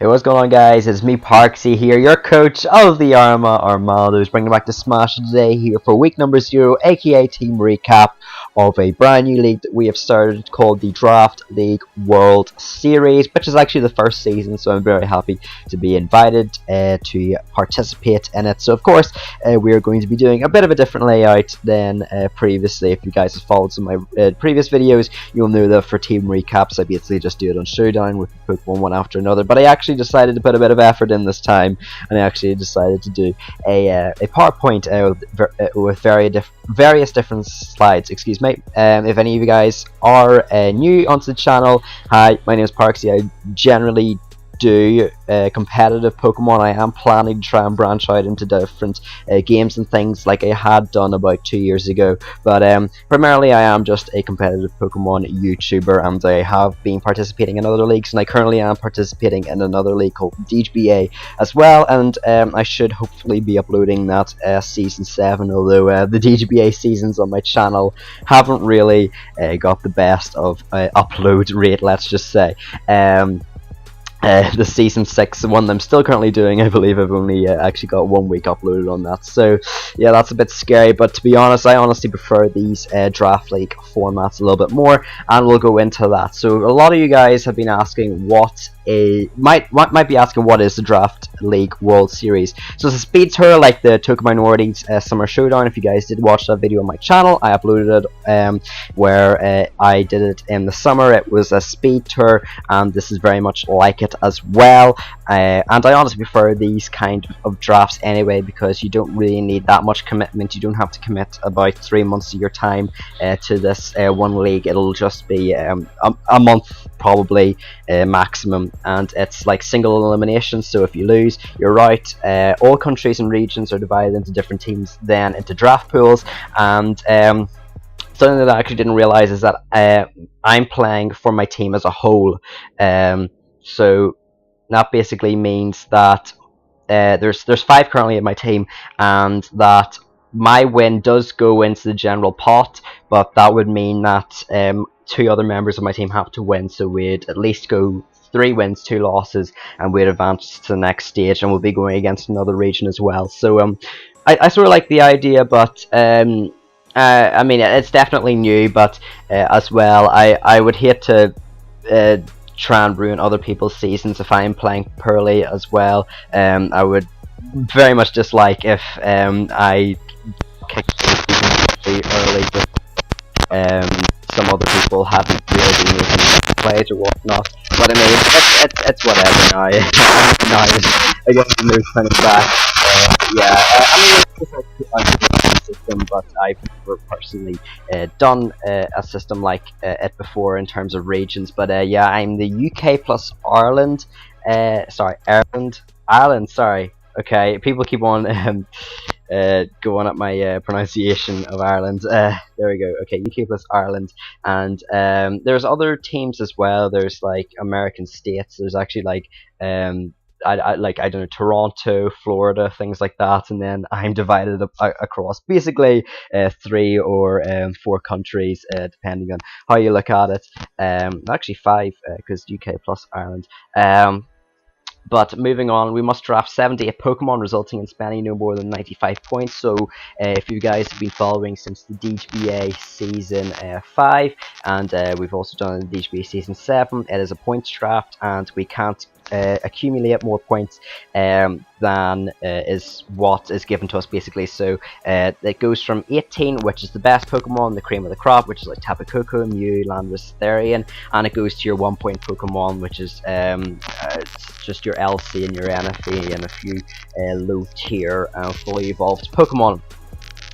Hey, what's going on, guys? It's me, Parksy here, your coach of the Armados, bringing back the Smash today here for week number 0, aka team recap of a brand new league that we have started called the Draft League World Series, which is actually the first season, so I'm very happy to be invited to participate in it. So, of course, we are going to be doing a bit of a different layout than previously. If you guys have followed some of my previous videos, you'll know that for team recaps, I basically just do it on Showdown with Pokemon one after another, but I actually decided to put a bit of effort in this time, and I actually decided to do a PowerPoint with various different slides. Excuse me. If any of you guys are new onto the channel, hi, my name is Parksy. I generally do competitive Pokemon. I am planning to try and branch out into different games and things like I had done about 2 years ago, but primarily I am just a competitive Pokemon YouTuber, and I have been participating in other leagues, and I currently am participating in another league called DGBA as well, and I should hopefully be uploading that season 7, although the DGBA seasons on my channel haven't really got the best of upload rate, let's just say. The season 6, the one that I'm still currently doing, I believe I've only actually got 1 week uploaded on that, so yeah, that's a bit scary. But to be honest, I honestly prefer these draft league formats a little bit more, and we'll go into that. So a lot of you guys have been asking might be asking what is the Draft League World Series. So it's a speed tour like the Tokyo Minorities Summer Showdown. If you guys did watch that video on my channel, I uploaded it where I did it in the summer. It was a speed tour, and this is very much like it as well, and I honestly prefer these kind of drafts anyway, because you don't really need that much commitment. You don't have to commit about 3 months of your time to this one league. It'll just be a month probably maximum, and it's like single elimination, so if you lose, you're out. All countries and regions are divided into different teams, then into draft pools, and something that I actually didn't realize is that I'm playing for my team as a whole. So that basically means that there's 5 currently in my team, and that my win does go into the general pot, but that would mean that 2 other members of my team have to win, so we'd at least go 3 wins, 2 losses, and we'd advance to the next stage, and we'll be going against another region as well. So I sort of like the idea, but I mean, it's definitely new, but as well, I would hate to try and ruin other people's seasons if I'm playing poorly as well. I would very much dislike if I kicked the season early, but some other people haven't really been able to play it or whatnot. But I mean, it's whatever now. Now I guess the move's coming back. Yeah, I mean, it's just a system, but I've never personally done a system like it before in terms of regions. But yeah, I'm the UK plus Ireland. Sorry, Ireland. Sorry. Okay, people keep on going at my pronunciation of Ireland. There we go. Okay, UK plus Ireland, and there's other teams as well. There's like American states. There's actually like I don't know, Toronto, Florida, things like that, and then I'm divided up across basically 3 or 4 countries, depending on how you look at it. Actually 5, because UK plus Ireland. But moving on, we must draft 78 Pokemon, resulting in spending no more than 95 points. So if you guys have been following since the DGBA Season 5, and we've also done the DGBA Season 7, it is a points draft, and we can't accumulate more points than is what is given to us, basically. So it goes from 18, which is the best Pokemon, the cream of the crop, which is like Tapu Koko, Mew, Landorus, Therian, and it goes to your 1 point Pokemon, which is just your LC and your NFE and a few low tier fully evolved Pokemon.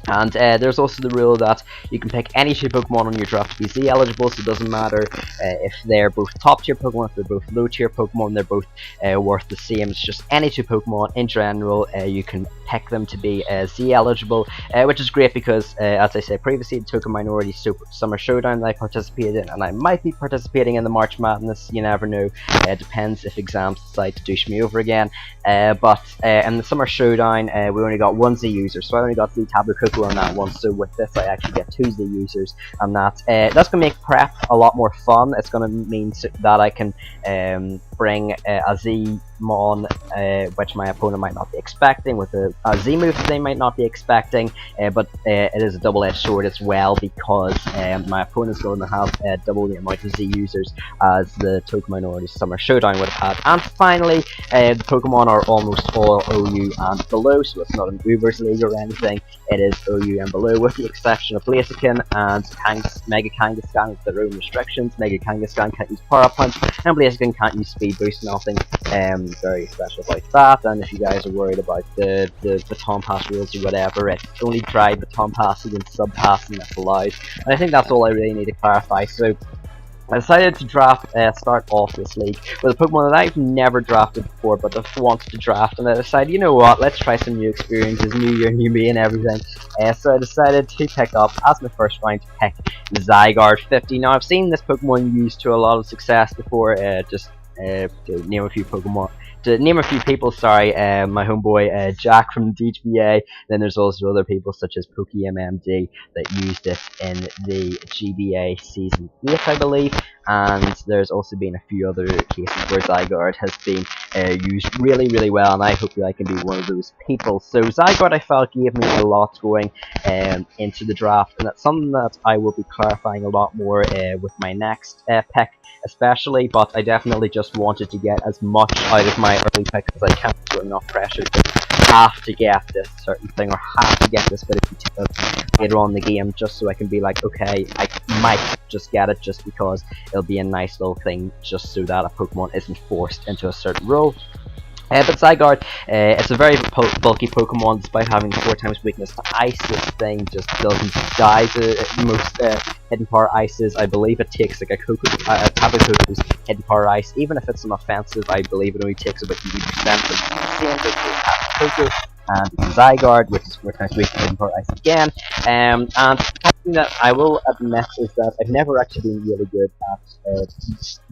And there's also the rule that you can pick any 2 Pokemon on your draft to be Z eligible, so it doesn't matter if they're both top tier Pokemon, if they're both low tier Pokemon, they're both worth the same. It's just any 2 Pokemon in general, you can pick them to be Z eligible, which is great because, as I said previously, the Tokyo Minority Summer Showdown that I participated in, and I might be participating in the March Madness, you never know. Depends if exams decide to douche me over again. But in the Summer Showdown, we only got 1 Z user, so I only got the Tapu Koko on that one. So with this, I actually get 2 Z users, and that's going to make prep a lot more fun. It's going to mean that I can bring a Z Mon, which my opponent might not be expecting, with a Z move that they might not be expecting, but it is a double-edged sword as well, because my opponent's going to have double the amount of Z users as the Token Minority Summer Showdown would have had. And finally, the Pokemon are almost all OU and below, so it's not an Ubers League or anything. It is OU and below, with the exception of Blaziken and Mega Kangaskhan with their own restrictions. Mega Kangaskhan can't use Power Up Punch, and Blaziken can't use Speed Boost. Nothing very special about that. And if you guys are worried about the Baton Pass rules or whatever, it's only dry Baton Passing and Sub Passing that's allowed. And I think that's all I really need to clarify. So I decided to start off this league with a Pokemon that I've never drafted before, but I've wanted to draft, and I decided, you know what, let's try some new experiences, new year, new me and everything. So I decided to pick up, as my first round, to pick Zygarde 50. Now, I've seen this Pokemon used to a lot of success before, just to name a few Pokemon. To name a few people, sorry, my homeboy Jack from DGBA. Then there's also other people such as PokeMMD that used it in the GBA Season 8, I believe. And there's also been a few other cases where Zygarde has been used really, really well, and I hope that I can be one of those people. So Zygarde, I felt, gave me a lot going into the draft, and that's something that I will be clarifying a lot more with my next pick, especially. But I definitely just wanted to get as much out of my early pick as I can, so enough pressure to have to get this certain thing, or have to get this bit of detail later on in the game, just so I can be like, okay, I might just get it just because it'll be a nice little thing, just so that a Pokemon isn't forced into a certain role. But Zygarde, it's a very bulky Pokemon. Despite having 4 times weakness to Ice, this thing just doesn't die to most Hidden Power Ices. I believe it takes like a Tapu Koko's Hidden Power Ice. Even if it's an offensive, I believe it only takes about 80%. So it's the same as Tapu Koko and Zygarde, which is 4 times weak to Hidden Power Ice again. And something that I will admit is that I've never actually been really good at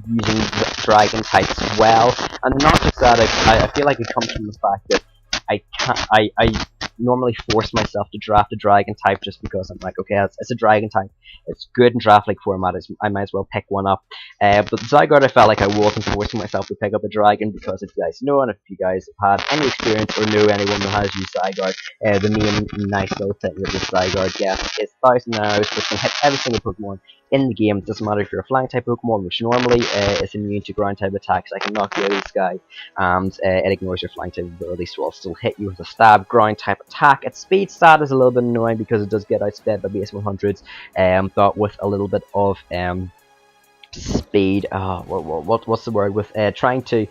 using Dragon types well. And not just that, I feel like it comes from the fact that I normally force myself to draft a Dragon type just because I'm like, okay, it's a Dragon type, it's good in draft league format, I might as well pick one up. But Zygarde, I felt like I wasn't forcing myself to pick up a Dragon, because if you guys know, and if you guys have had any experience or know anyone that has used Zygarde, the main nice little thing that this Zygarde gets is 1000 arrows, which can hit every single Pokemon in the game. It doesn't matter if you're a flying type Pokemon, which normally is immune to ground type attacks. I can knock you out of the sky, and it ignores your flying type ability, so I'll still hit you with a stab ground type attack. Its speed stat is a little bit annoying because it does get outsped by base 100s, but with a little bit of speed, what's the word, with trying to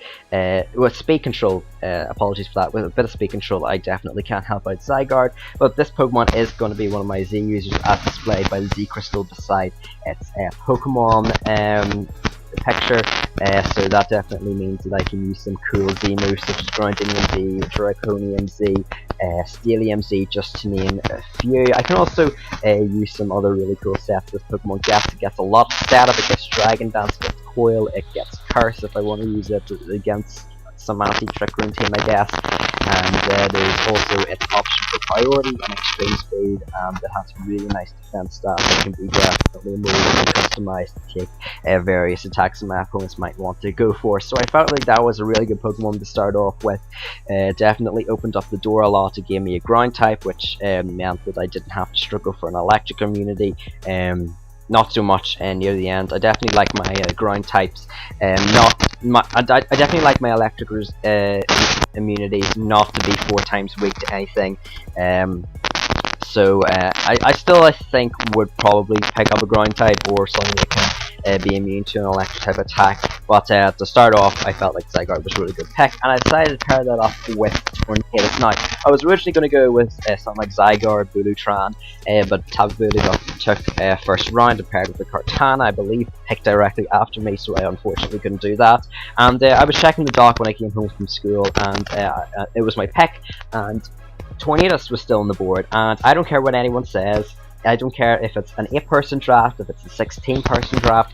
with speed control, apologies for that, with a bit of speed control I definitely can't help out Zygarde. But this Pokemon is going to be one of my Z users, as displayed by the Z Crystal beside its Pokemon picture, so that definitely means that I can use some cool Z moves such as Groundinium Z, Draconium Z, Steelium Z, just to name a few. I can also use some other really cool sets this Pokemon gets. It gets a lot of setup, it gets Dragon Dance, it gets Coil, it gets Curse if I want to use it against some anti-Trick Room team, I guess. And there's also its option for priority and extreme speed, and it has really nice defense stats that can be definitely molded and customized to take various attacks that my opponents might want to go for. So I felt like that was a really good Pokemon to start off with. Definitely opened up the door a lot. It gave me a ground type, which meant that I didn't have to struggle for an electric immunity. Not so much near the end. I definitely like my ground types. I definitely like my electric immunities not to be 4 times weak to anything. So I still, I think, would probably pick up a ground type or something that can be immune to an electric type attack. But to start off, I felt like Zygarde was a really good pick, and I decided to pair that up with Tornadus. Now, I was originally going to go with something like Zygarde, Bulutran, but Tapu Bulu took first round and paired with the Kartana, I believe, picked directly after me, so I unfortunately couldn't do that. And I was checking the dock when I came home from school, and it was my pick, and Tornadus was still on the board. And I don't care what anyone says, I don't care if it's an 8-person draft, if it's a 16-person draft,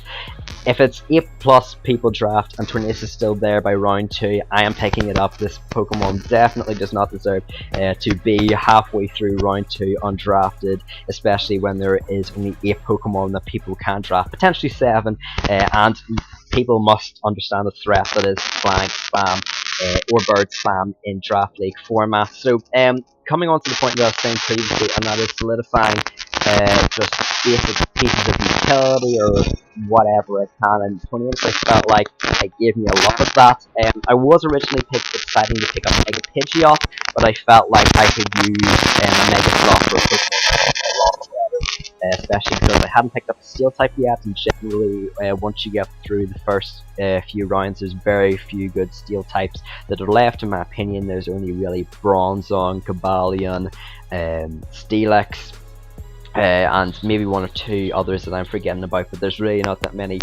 if it's 8+ people draft and Tornadus is still there by round 2, I am picking it up. This Pokemon definitely does not deserve to be halfway through round 2 undrafted, especially when there is only 8 Pokemon that people can draft, potentially 7, and people must understand the threat that is flank spam or bird spam in Draft League format. So coming on to the point that I was saying previously, and that is solidifying just basic pieces of utility or whatever I can, and Tornadus I felt like it gave me a lot of that. I was originally deciding to pick up Mega Pidgeot, but I felt like I could use a Mega Slot for a Pokemon a lot better, especially because I hadn't picked up the Steel type yet, and generally once you get through the first few rounds, there's very few good Steel types that are left, in my opinion. There's only really Bronzong, Cobalion, Steelix, and maybe one or two others that I'm forgetting about, but there's really not that many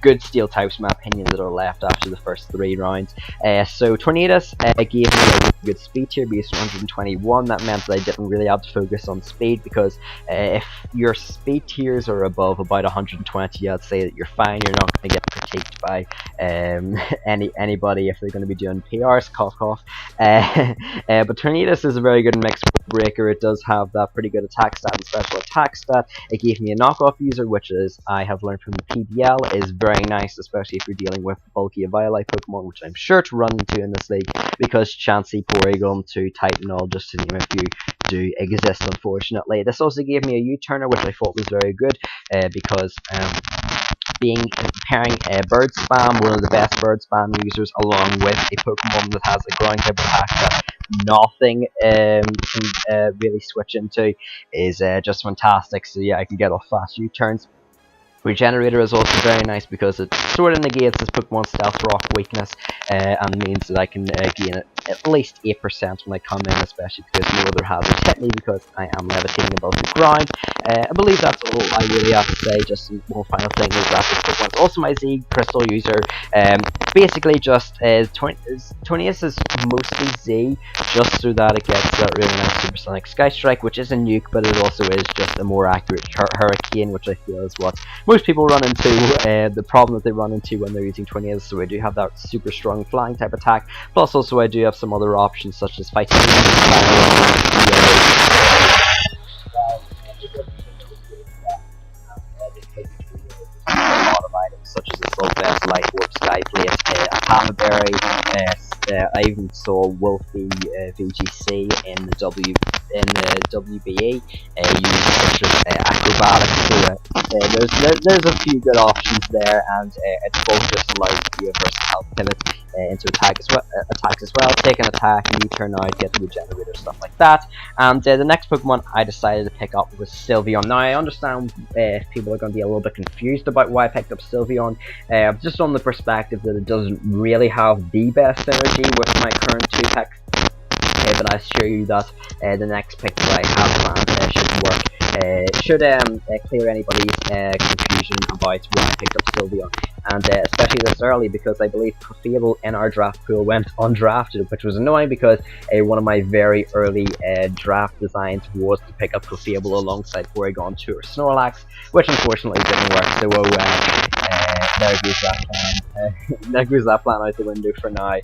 good Steel types, in my opinion, that are left after the first 3 rounds. So Tornadus gave me a good speed tier, base 121. That meant that I didn't really have to focus on speed, because if your speed tiers are above about 120, I'd say that you're fine. You're not going to get critiqued by anybody if they're going to be doing PRs, cough cough. But Tornadus is a very good mix breaker. It does have that pretty good attack stat and special attack stat. It gave me a knockoff user, which is, I have learned from the PBL, is very nice, especially if you're dealing with bulky Eviolite Pokemon, which I'm sure to run into in this league, because Chansey, Porygon, 2 Titanol, just to name a few, do exist, unfortunately. This also gave me a U-turner, which I thought was very good, because pairing Bird Spam, one of the best Bird Spam users, along with a Pokemon that has a ground type attack that nothing can really switch into, is just fantastic. So yeah, I can get off fast U-turns. Regenerator is also very nice because it sort of negates this Pokemon Stealth Rock weakness, and means that I can gain at least 8% when I come in, especially because no other hazards hit me because I am levitating above the ground. I believe that's all I really have to say. Just one final thing is that this Pokemon is also my Z Crystal user. Basically just Tornadus is mostly Z, just so that it gets that really nice Supersonic Sky Strike, which is a nuke, but it also is just a more accurate Hurricane, which I feel is what most people run into, the problem that they run into when they're using Tornadus. So I do have that super strong flying type attack, plus also I do have some other options such as fighting, a lot of items such as Assault Vest, Light Warp, Skyplate, a Panaberry, I even saw Wolfie VGC in the WBE using such as Acrobatics. So there's a few good options there, and it's both just allows you to be a versatile pivot into attacks as well. Take an attack, and you turn out, get the regenerator, stuff like that. And the next Pokemon I decided to pick up was Sylveon. Now I understand if people are going to be a little bit confused about why I picked up Sylveon, just on the perspective that it doesn't really have the best synergy with my current 2 picks. But I assure you that the next pick that I have planned should work. Should clear anybody's confusion about why I picked up Sylveon, and especially this early, because I believe Clefable in our draft pool went undrafted, which was annoying because one of my very early draft designs was to pick up Clefable alongside Porygon 2 or Snorlax, which unfortunately didn't work. So there goes that plan. There goes that plan out the window for now.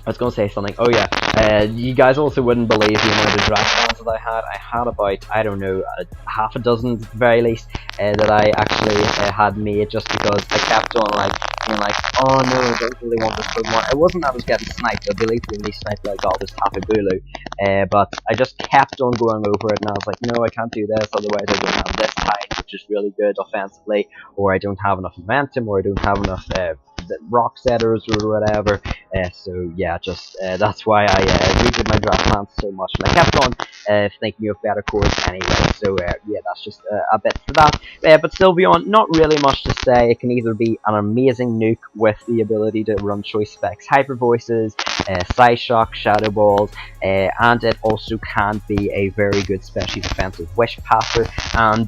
I was going to say something. Oh yeah, you guys also wouldn't believe the amount of draft plans that I had. I had about, I don't know, half a dozen at the very least that I actually had made, just because I kept on being like, oh no, I don't really want this Pokemon. It wasn't that I was getting sniped. I believe the only snipe I got was Tapu Bulu, but I just kept on going over it, and I was like, no, I can't do this, otherwise I don't have this type, which is really good offensively, or I don't have enough momentum, or I don't have enough rock setters or whatever. So yeah, just that's why I redid my draft plans so much, and I kept on thinking of better cores anyway. So yeah, that's just a bit for that. But Sylveon, not really much to say. It can either be an amazing nuke with the ability to run Choice Specs, Hyper Voices, Psyshock, Shadow Balls, and it also can be a very good specially defensive Wish Passer. And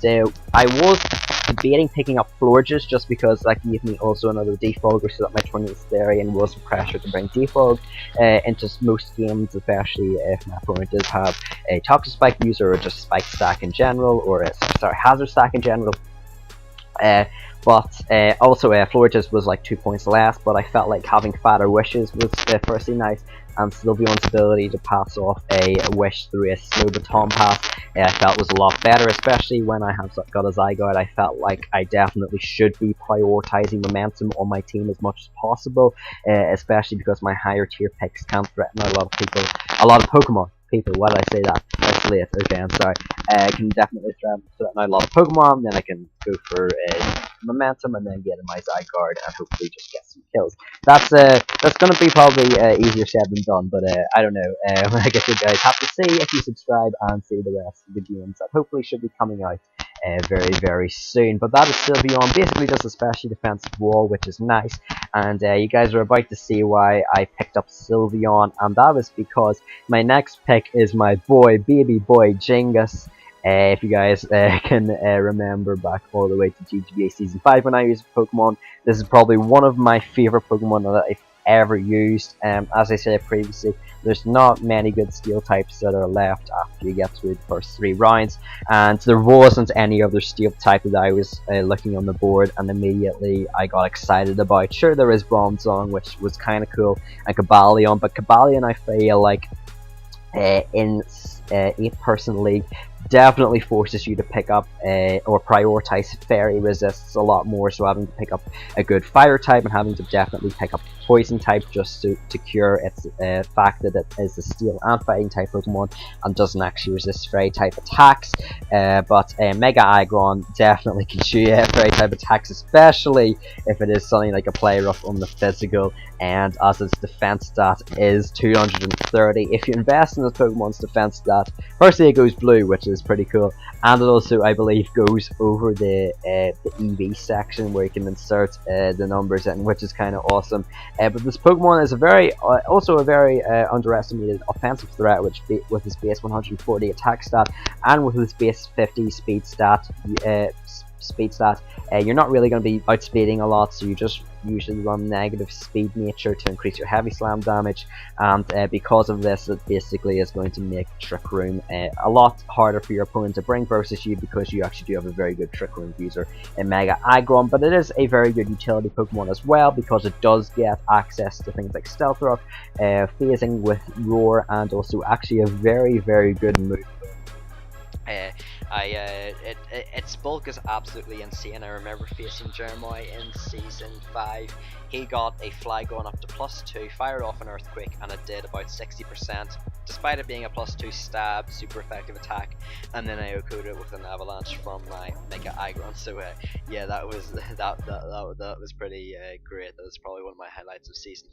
I was debating picking up Florges just because that gave me also another defogger, so that my Tornadus Therian wasn't pressure to bring defog into most games, especially if my opponent does have a Toxic Spike user or just Spike stack in general, or a Hazard stack in general. Uh, but also Florges was like 2 points less, but I felt like having fatter wishes was firstly nice, and Sylveon's ability to pass off a wish through a slow baton pass I felt was a lot better, especially when I have got a Zygarde. I felt like I definitely should be prioritizing momentum on my team as much as possible, especially because my higher tier picks can threaten a lot of people, a lot of Pokemon. People, why did I say that? That's late. Okay, I'm sorry. I can definitely threaten a lot of Pokemon. Then I can go for momentum and then get in my Zygarde and hopefully just get some kills. That's gonna be probably easier said than done, but I don't know. I guess you guys have to see if you subscribe and see the rest of the games that hopefully should be coming out very soon. But that is Sylveon, basically just a special defensive wall, which is nice. And you guys are about to see why I picked up Sylveon, and that is because my next pick is my baby boy Genghis. If you guys can remember back all the way to GGBA Season 5 when I used Pokemon, this is probably one of my favourite Pokemon that I've ever used. As I said previously, there's not many good steel types that are left after you get through the first 3 rounds, and there wasn't any other steel type that I was looking on the board, and immediately I got excited about. Sure, there is Bronzong, which was kind of cool, and Cobalion, but Cobalion I feel like in 8-person league definitely forces you to pick up or prioritize fairy resists a lot more, so having to pick up a good fire type and having to definitely pick up poison type just to cure its fact that it is a steel and fighting type Pokemon and doesn't actually resist fairy type attacks. But Mega Aggron definitely can shoot fairy type attacks, especially if it is something like a play rough on the physical, and as its defense stat is 230. If you invest in this Pokemon's defense stat, firstly it goes blue, which is pretty cool, and it also I believe goes over the EV section where you can insert the numbers in, which is kind of awesome. But this Pokemon is also a very underestimated offensive threat, which with his base 140 attack stat and with his base 50 speed stat. You're not really going to be outspeeding a lot, so you just usually run negative speed nature to increase your heavy slam damage, and because of this it basically is going to make Trick Room a lot harder for your opponent to bring versus you, because you actually do have a very good Trick Room user in Mega Aggron. But it is a very good utility Pokemon as well, because it does get access to things like Stealth Rock, phasing with Roar, and also actually a very good move. Its bulk is absolutely insane. I remember facing Jeremiah in Season 5. He got a Flygon up to +2, fired off an Earthquake, and it did about 60%, despite it being a +2 stab, super effective attack, and then I OHKO'd it with an Avalanche from my Mega Aggron. So yeah, that was that was pretty great. That was probably one of my highlights of Season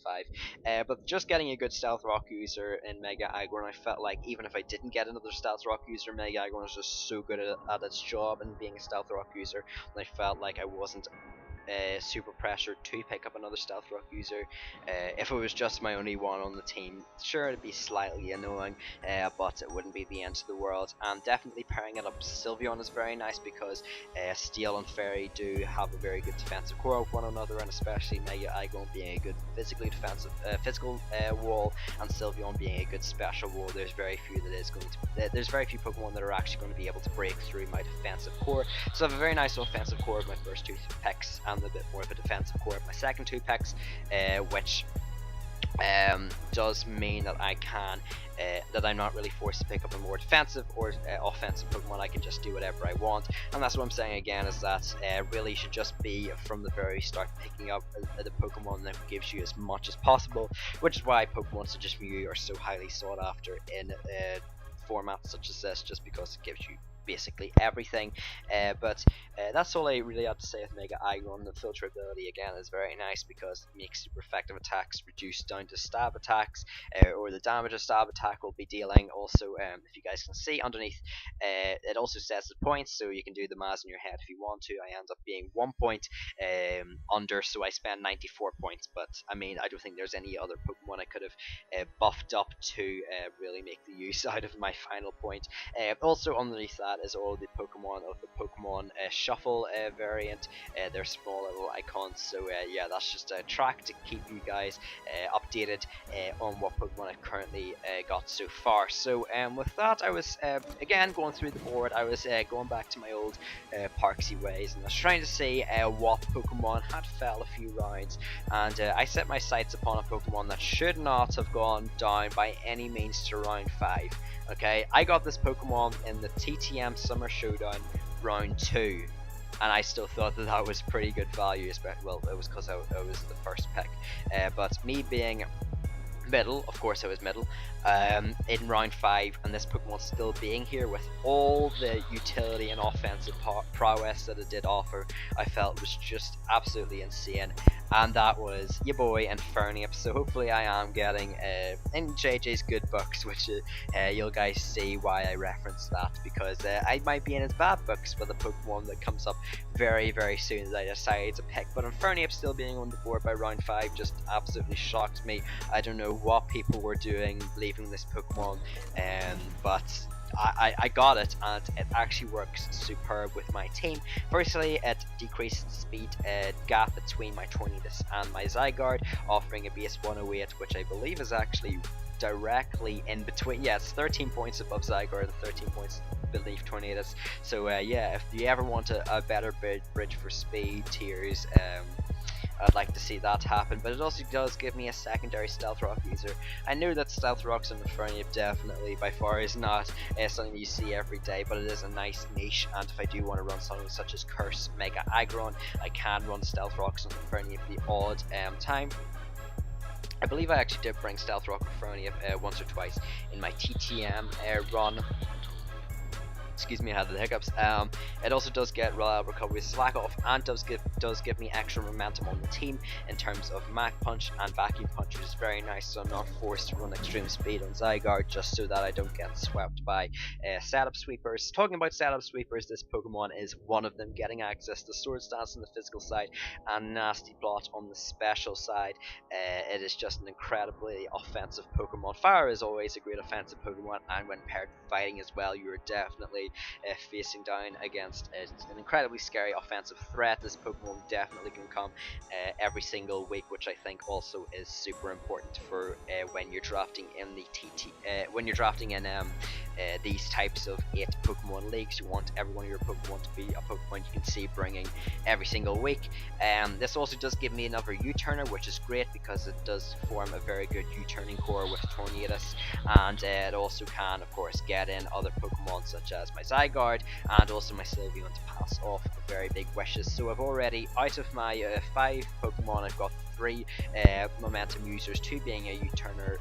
5. But just getting a good Stealth Rock user in Mega Aggron, I felt like even if I didn't get another Stealth Rock user, Mega Aggron was just so good at its job and being a Stealth Rock user, and I felt like I wasn't super pressured to pick up another Stealth Rock user. If it was just my only one on the team, sure, it'd be slightly annoying, but it wouldn't be the end of the world. And definitely pairing it up to Sylveon is very nice, because Steel and Fairy do have a very good defensive core with one another, and especially Mega Aggron being a good physically defensive physical wall, and Sylveon being a good special wall. There's very few there's very few Pokemon that are actually going to be able to break through my defensive core. So I have a very nice offensive core of my first 2 picks, and a bit more of a defensive core of my second 2 picks, which does mean that I can that I'm not really forced to pick up a more defensive or offensive Pokemon. I can just do whatever I want, and that's what I'm saying again, is that really you should just be from the very start picking up the Pokemon that gives you as much as possible, which is why Pokemon such as Mew are so highly sought after in formats such as this, just because it gives you basically everything. But that's all I really have to say with Mega Aggron. The filter ability again is very nice, because it makes super effective attacks reduce down to stab attacks, or the damage a stab attack will be dealing. Also, if you guys can see underneath, it also sets the points, so you can do the maths in your head if you want to. I end up being 1 point under, so I spend 94 points. But I mean, I don't think there's any other Pokemon I could have buffed up to really make the use out of my final point. Also underneath that, that is all the Pokemon of the Pokemon Shuffle variant. They're small little icons, so yeah, that's just a track to keep you guys updated on what Pokemon I've currently got so far. So with that, I was again going through the board. I was going back to my old Parksy ways, and I was trying to see what Pokemon had fell a few rounds, and I set my sights upon a Pokemon that should not have gone down by any means to round 5. Okay, I got this Pokemon in the TTM Summer Showdown round 2, and I still thought that that was pretty good value. Well, it was because I was the first pick, but me being middle, of course I was middle, in round 5, and this Pokemon still being here with all the utility and offensive prowess that it did offer, I felt was just absolutely insane. And that was your boy Infernape. So hopefully I am getting in JJ's good books, which you'll guys see why I referenced that, because I might be in his bad books with a Pokemon that comes up very soon that I decide to pick. But Infernape still being on the board by round 5 just absolutely shocked me. I don't know what people were doing leaving this Pokemon, but I got it, and it actually works superb with my team. Firstly, it decreased the speed gap between my Tornadus and my Zygarde, offering a base 108, which I believe is actually directly in between. Yeah, it's 13 points above Zygarde and 13 points beneath Tornadus. So yeah, if you ever want a better bridge for speed tiers, I'd like to see that happen. But it also does give me a secondary Stealth Rock user. I know that Stealth Rocks on Infernape definitely by far is not something you see every day, but it is a nice niche, and if I do want to run something such as Curse, Mega Aggron, I can run Stealth Rocks on Infernape the odd time. I believe I actually did bring Stealth Rock Infernape once or twice in my TTM run. Excuse me, I had the hiccups. It also does get reliable recovery, slack off, and does give me extra momentum on the team in terms of Mach Punch and Vacuum Punch, which is very nice, so I'm not forced to run extreme speed on Zygarde just so that I don't get swept by setup sweepers. Talking about setup sweepers, this Pokemon is one of them, getting access to Sword Stance on the physical side and Nasty Plot on the special side. It is just an incredibly offensive Pokemon. Fire is always a great offensive Pokemon, and when paired with fighting as well, you are definitely facing down against an incredibly scary offensive threat. This Pokemon definitely can come every single week, which I think also is super important for when you're drafting in the when you're drafting in these types of 8 Pokemon leagues. You want every one of your Pokemon to be a Pokemon you can see bringing every single week. This also does give me another U-turner, which is great because it does form a very good U-turning core with Tornadus, and it also can of course get in other Pokemon such as my Zygarde and also my Sylveon to pass off very big wishes. So I've already, out of my 5 Pokemon, I've got 3 momentum users, 2 being a U-turner,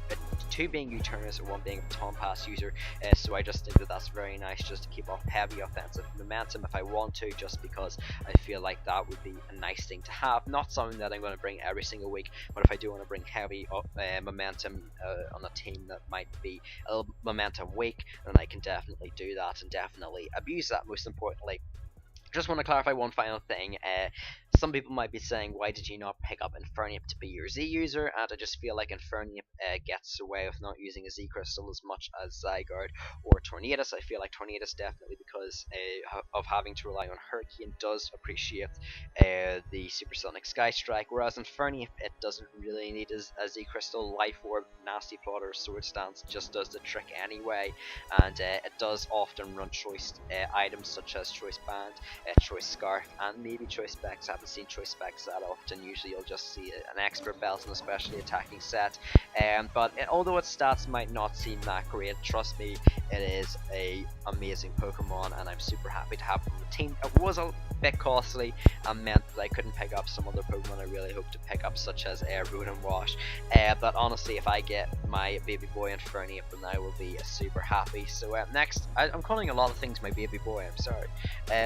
2 being U-turners, and 1 being a Baton Pass user. So I just think that that's very nice, just to keep up heavy offensive momentum if I want to, just because I feel like that would be a nice thing to have. Not something that I'm going to bring every single week, but if I do want to bring heavy momentum on a team that might be a little momentum weak, then I can definitely do that and definitely abuse that. Most importantly, just want to clarify one final thing. Some people might be saying, why did you not pick up Infernape to be your Z user? And I just feel like Infernape gets away with not using a Z Crystal as much as Zygarde or Tornadus. I feel like Tornadus, definitely because of having to rely on Hurricane, does appreciate the Supersonic Sky Strike, whereas Infernape, it doesn't really need a Z Crystal. Life Orb, Nasty Plot, or Sword Stance just does the trick anyway, and it does often run choice items such as Choice Band, Choice Scarf, and maybe Choice Specs. I haven't seen Choice Specs that often. Usually you'll just see an extra belt and a specially attacking set, but although its stats might not seem that great, trust me, it is a amazing Pokemon, and I'm super happy to have it on the team. It was a bit costly and meant that I couldn't pick up some other Pokemon I really hope to pick up, such as Root and Wash, but honestly, if I get my baby boy Infernape, then I will be super happy. So next, I'm calling a lot of things my baby boy, I'm sorry,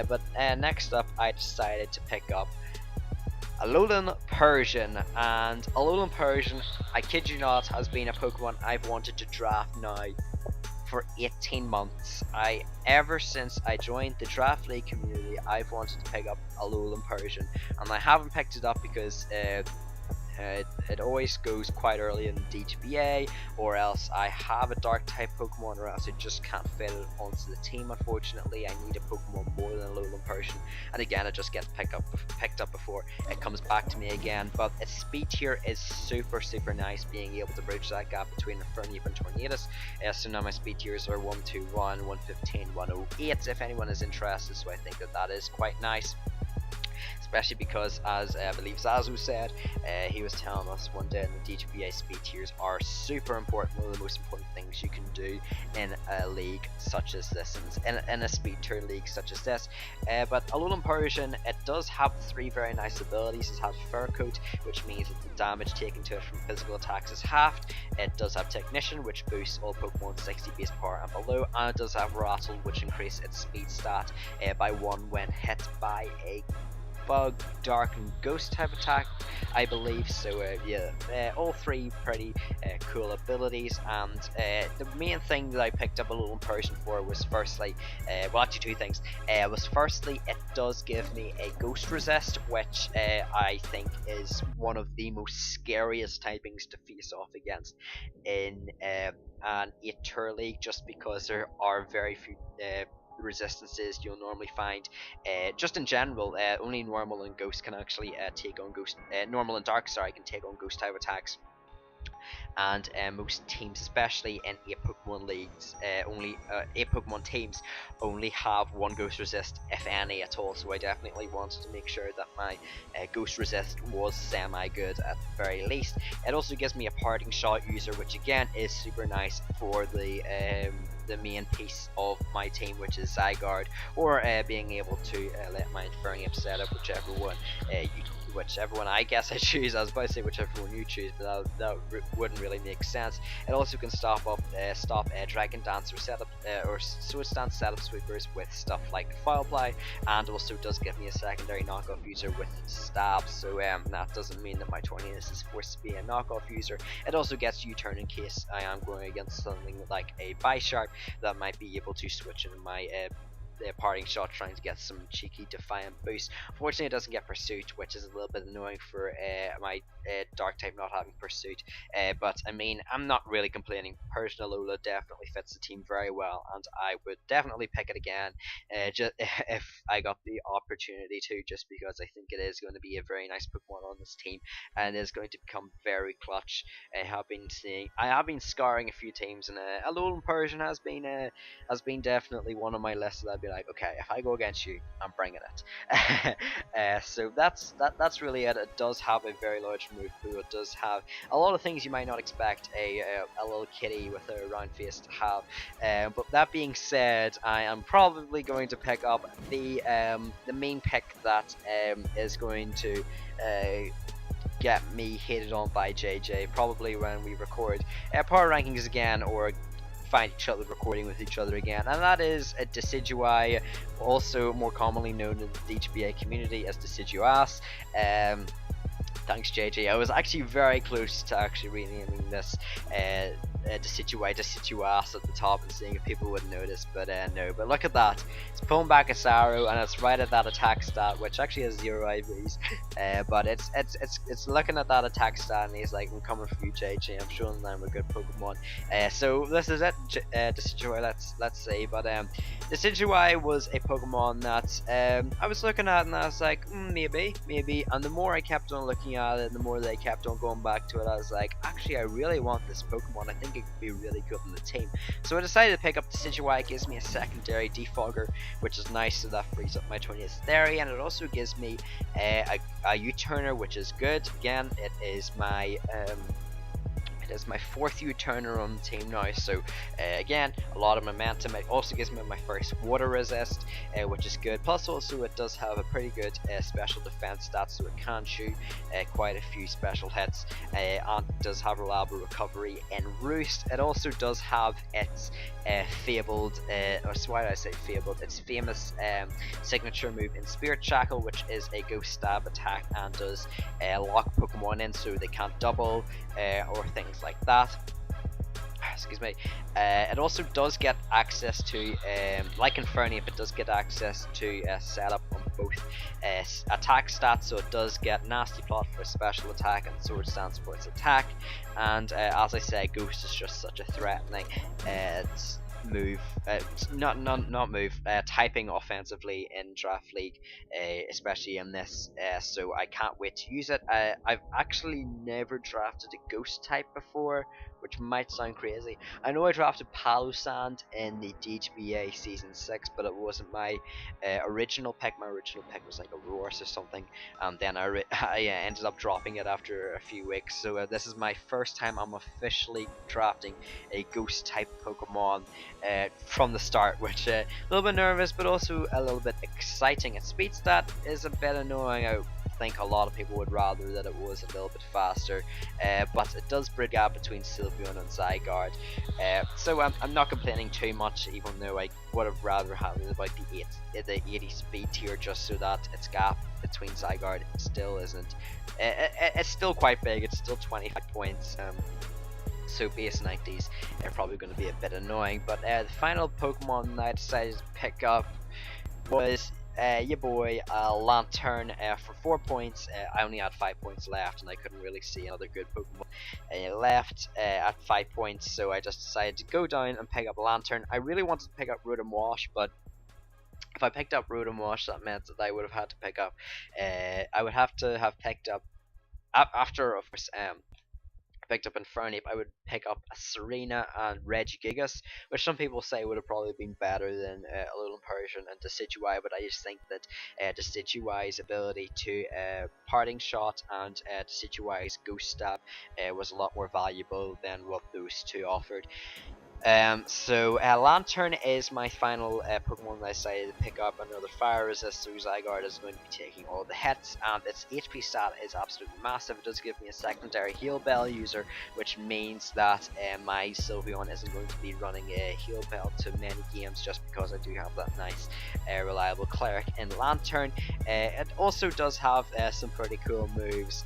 but next up I decided to pick up Alolan Persian, and Alolan Persian, I kid you not, has been a Pokemon I've wanted to draft now for 18 months. Ever since I joined the Draft League community, I've wanted to pick up Alolan Persian, and I haven't picked it up because It always goes quite early in DGBA, or else I have a dark type Pokemon, or else I just can't fit it onto the team. Unfortunately, I need a Pokemon more than a Alolan Persian, and again it just gets picked up before it comes back to me again. But its speed tier is super nice, being able to bridge that gap between Infernape and Tornadus. So now my speed tiers are 121, 115, 108 if anyone is interested, so I think that is quite nice. Especially because, as I believe Zazu said, he was telling us one day, the DGBA speed tiers are super important, one of the most important things you can do in a league such as this, in a speed tier league such as this. But Alolan Persian, it does have 3 very nice abilities. It has Fur Coat, which means that the damage taken to it from physical attacks is halved. It does have Technician, which boosts all Pokemon 60 base power and below, and it does have Rattle, which increases its speed stat by 1 when hit by a Bug, Dark, and Ghost type attack, I believe. So yeah, all 3 pretty cool abilities. And the main thing that I picked up Alolan Persian for was firstly, well, actually 2 things. Was firstly, it does give me a Ghost Resist, which I think is one of the most scariest typings to face off against in an 8-tier league, just because there are very few resistances you'll normally find. Just in general, only normal and ghost can actually take on ghost. Normal and dark, sorry, can take on ghost type attacks. And most teams, especially in 8 Pokemon leagues, 8 Pokemon teams only have 1 Ghost Resist, if any at all. So I definitely wanted to make sure that my Ghost Resist was semi-good at the very least. It also gives me a Parting Shot user, which again is super nice for the main piece of my team, which is Zygarde, or being able to let my Infernape set up whichever one I guess I choose. I was about to say whichever one you choose, but that wouldn't really make sense. It also can stop Dragon Dancer setup or Switch Dance setup sweepers with stuff like File Ply, and also does give me a secondary knockoff user with Stab. So that doesn't mean that my Tornadus is forced to be a knockoff user. It also gets U-turn in case I am going against something like a Bisharp that might be able to switch in my Parting Shot, trying to get some cheeky Defiant boost. Unfortunately, it doesn't get Pursuit, which is a little bit annoying for my Dark type not having Pursuit. But I mean, I'm not really complaining. Persian Alola definitely fits the team very well, and I would definitely pick it again just if I got the opportunity to, just because I think it is going to be a very nice Pokemon on this team, and is going to become very clutch. I have been scarring a few teams, and Alolan Persian has been definitely one on my list that I'd be like, okay, if I go against you, I'm bringing it. So that's really it. It does have a very large move pool. It does have a lot of things you might not expect a little kitty with a round face to have. But that being said, I am probably going to pick up the main pick that is going to get me hated on by JJ, probably when we record power rankings again, or find each other recording with each other again, and that is a Decidueye, also more commonly known in the DGBA community as Deciduous. Thanks JJ. I was actually very close to actually renaming this Deciduous at the top and seeing if people would notice, but no. But look at that, it's pulling back a Saru, and it's right at that attack stat, which actually has 0 IVs. But it's looking at that attack stat, and he's like, I'm coming for you JJ, I'm showing them I'm a good Pokemon. So this is it, Decidueye, let's say. But Decidueye was a Pokemon that I was looking at, and I was like, maybe, and the more I kept on looking at it, the more they kept on going back to it, I was like, actually I really want this Pokemon, I think it could be really good in the team. So I decided to pick up Decidueye. It gives me a secondary Defogger, which is nice, so that frees up my 20th theory, and it also gives me a U-turner, which is good. Again, it is my 4th U-turner on the team now, so again, a lot of momentum. It also gives me my first Water Resist, which is good. Plus also it does have a pretty good special defense stat, so it can shoot quite a few special hits, and it does have reliable recovery in Roost. It also does have its fabled, or why did I say fabled? Its famous signature move in Spirit Shackle, which is a Ghost Stab attack and does lock Pokemon in so they can't double or things like that. Excuse me. It also does get access to, like Infernape, it does get access to setup on both attack stats, so it does get Nasty Plot for special attack and Sword Stance for its attack. And as I said, Ghost is just such a threatening move, typing offensively in Draft League, especially in this, so I can't wait to use it. I've actually never drafted a Ghost type before, which might sound crazy. I know I drafted Palossand in the DGBA Season 6, but it wasn't my original pick. My original pick was like Aurorus or something, and then I ended up dropping it after a few weeks. So this is my first time I'm officially drafting a Ghost type Pokemon from the start, which a little bit nervous, but also a little bit exciting. Its speed stat is a bit annoying. I think a lot of people would rather that it was a little bit faster, but it does bridge gap between Sylveon and Zygarde, so I'm not complaining too much, even though I would have rather had it about the 80 speed tier, just so that its gap between Zygarde still isn't, it's still quite big. It's still 25 points, so base 90s are probably going to be a bit annoying. But the final Pokemon that I decided to pick up was your boy Lanturn for 4 points. I only had 5 points left, and I couldn't really see another good Pokemon left at 5 points, so I just decided to go down and pick up Lanturn. I really wanted to pick up Rotom Wash, but if I picked up Rotom Wash, that meant that I would have had to pick up, I would have to have picked up, after of course picked up Infernape, I would pick up a Serena and Regigigas, which some people say would have probably been better than Alolan Persian and Decidueye, but I just think that Decidueye's ability to Parting Shot and Decidueye's Ghost Stab was a lot more valuable than what those two offered. So Lanturn is my final Pokemon that I decided to pick up. Another fire resist, so Zygarde is going to be taking all the hits, and its HP stat is absolutely massive. It does give me a secondary Heal Bell user, which means that my Sylveon isn't going to be running a Heal Bell to many games, just because I do have that nice reliable Cleric in Lanturn. It also does have some pretty cool moves,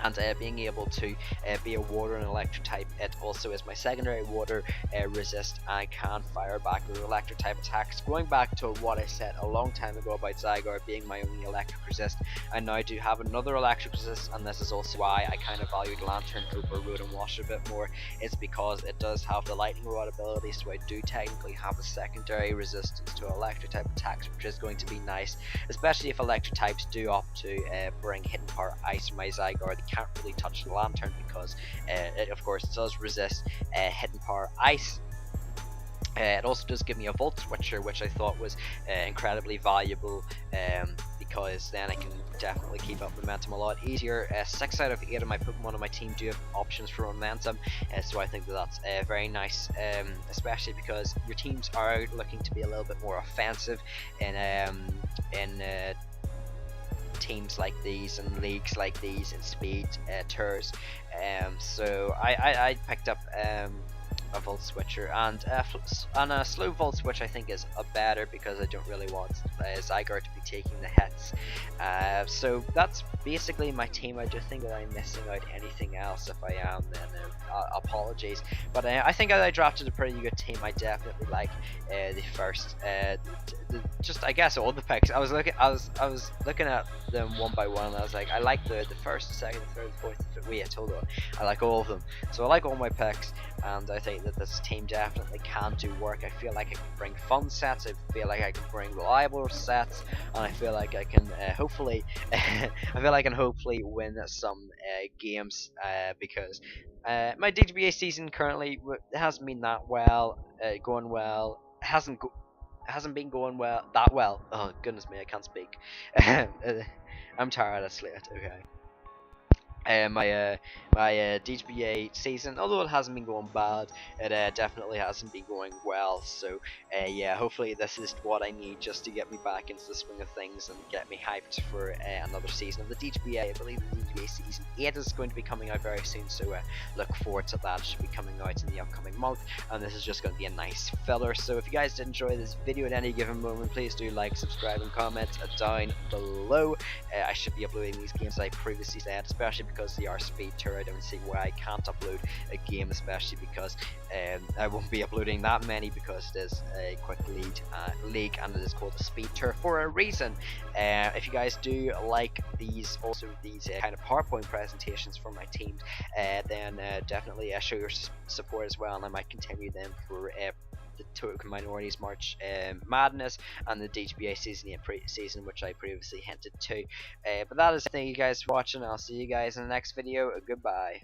and being able to be a water and electric type. It also is my secondary water resist. I can fire back with electric type attacks. Going back to what I said a long time ago about Zygarde being my only electric resist, I now do have another electric resist, and this is also why I kind of valued Lanturn over Rotom Wash a bit more. It's because it does have the lightning rod ability, so I do technically have a secondary resistance to electric type attacks, which is going to be nice, especially if electric types do opt to bring Hidden Power Ice in my Zygarde. Can't really touch the Lanturn because it of course does resist Hidden Power Ice. It also does give me a Volt Switcher, which I thought was incredibly valuable, because then I can definitely keep up momentum a lot easier. 6 out of 8 of my Pokemon on my team do have options for momentum, so I think that that's very nice, especially because your teams are looking to be a little bit more offensive in teams like these and leagues like these in speed tours. So I picked up a Volt Switcher, and a slow Volt Switch I think is a better, because I don't really want Zygarde to be taking the hits. So that's basically my team. I just think that I'm missing out anything else. If I am, then apologies, but I think I drafted a pretty good team. I definitely like the first just I guess all the picks. I was looking at them one by one, and I was like, I like the first, the second, the third, the fourth. Wait, hold on, I like all of them. So I like all my picks, and I think that this team definitely can do work. I feel like I can bring fun sets, I feel like I can bring reliable sets, and I feel like I can hopefully win some games, because my DGBA season currently hasn't been that well, going well. Hasn't been going that well. Oh goodness me, I can't speak. I'm tired of Slate. Okay. My DGBA season, although it hasn't been going bad, it definitely hasn't been going well. So yeah, hopefully this is what I need just to get me back into the swing of things and get me hyped for another season of the DGBA. I believe the DTBA Season 8 is going to be coming out very soon, so look forward to that. It should be coming out in the upcoming month, and this is just going to be a nice filler. So if you guys did enjoy this video at any given moment, please do like, subscribe, and comment down below. I should be uploading these games, as I previously said, especially because they are speed tier. I don't see why I can't upload a game, especially because I won't be uploading that many, because it is a quick league and it is called a speed tier for a reason. If you guys do like these kind of PowerPoint presentations for my teams, then definitely show your support as well, and I might continue them for the Token Minorities March Madness and the DTBA Season 8 season, which I previously hinted to. But that is it. Thank you guys for watching. I'll see you guys in the next video. Goodbye.